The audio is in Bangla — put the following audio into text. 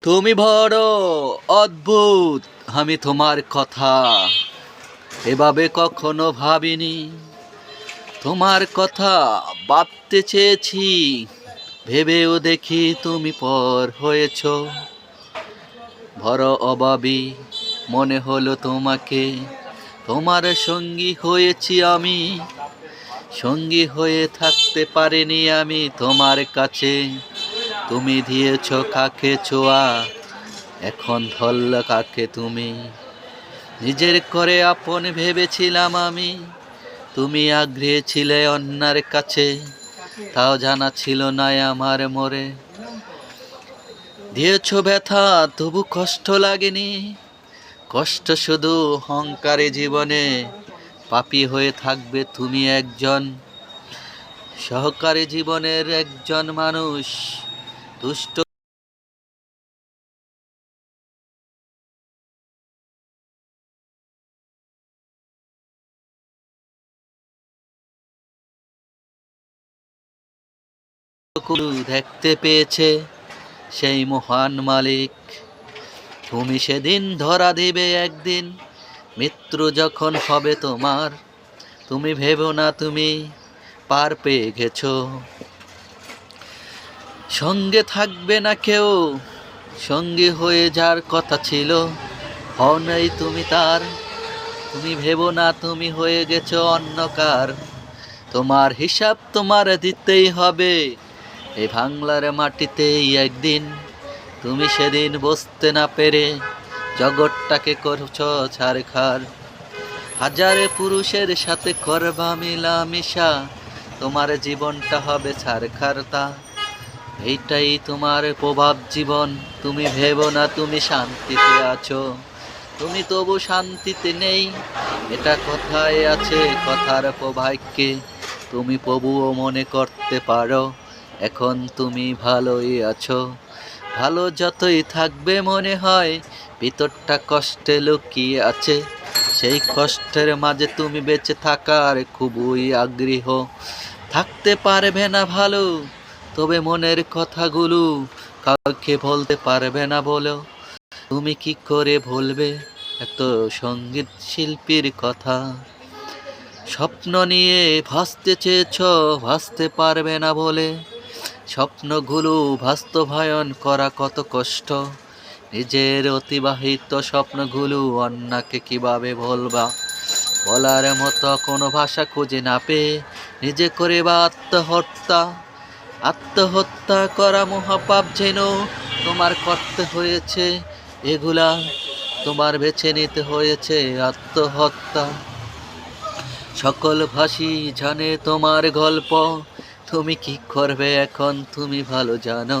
তুমি বড় অদ্ভুত, আমি তোমার কথা এভাবে কখনো ভাবিনি। তোমার কথা ভাবতে চেয়েছি, ভেবেও দেখি তুমি পর হয়েছ। বড় অভাবী মনে হলো তোমাকে, তোমার সঙ্গী হয়েছি আমি। সঙ্গী হয়ে থাকতে পারিনি আমি তোমার কাছে। তুমি দিয়েছ কাকে ছোঁয়া, এখন ধরল কাকে তুমি। নিজের করে আপন ভেবেছিলাম আমি, তুমি আগ্রহী ছিলে অন্যের কাছে। তাও জানা ছিল না আমার মরে। দিয়েছ ব্যথা তবু কষ্ট লাগেনি, কষ্ট শুধু অহংকারী জীবনে। পাপী হয়ে থাকবে তুমি একজন, সহকারী জীবনের একজন মানুষ। দুষ্ট কুকুর দেখতে পেয়েছে সেই মহান মালিক। তুমি সেদিন ধরা দিবে একদিন, মৃত্যু যখন হবে তোমার। তুমি ভেবো না তুমি পার পেয়ে গেছো, সঙ্গে থাকবে না কেউ। সঙ্গী হয়ে যার কথা ছিল, হও নাই তুমি তার। তুমি ভেবো না তুমি হয়ে গেছো অন্যকার। তোমার হিসাব তোমার দিতেই হবে এই বাংলার মাটিতেই একদিন। তুমি সেদিন বসতে না পেরে জগৎটাকে করছো ছারখার। হাজারে পুরুষের সাথে করবা মিলামিশা, তোমার জীবনটা হবে ছারখার তা। এইটাই তোমার প্রভাব জীবন। তুমি ভেবো না তুমি শান্তিতে আছো, তুমি তবু শান্তিতে নেই। এটা কথায় আছে, কথার প্রভাবকে তুমি প্রভুও মনে করতে পারো এখন তুমি ভালোই আছো। ভালো যতই থাকবে মনে হয় ভিতরটা কষ্টে লুকিয়ে আছে। সেই কষ্টের মাঝে তুমি বেঁচে থাকার খুবই আগ্রহ। থাকতে পারবে না ভালো, তবে মনের কথাগুলো কাউকে বলতে পারবে না বলো। তুমি কি করে ভুলবে এত সঙ্গীত শিল্পীর কথা? স্বপ্ন নিয়ে ভাসতে চেয়েছ, ভাসতে পারবে না বলে। স্বপ্নগুলো বাস্তবায়ন করা কত কষ্ট। নিজের অতিবাহিত স্বপ্নগুলো অন্যকে কিভাবে বলবা? বলার মতো কোনো ভাষা খুঁজে না পেয়ে নিজে করে বা আত্মহত্যা। আত্মহত্যা করা মহাপাপ যেন তোমার করতে হয়েছে এগুলা। তোমার বেছে নিতে হয়েছে আত্মহত্যা। সকল ভাষী জানে তোমার গল্প, তুমি কি করবে এখন তুমি ভালো জানো।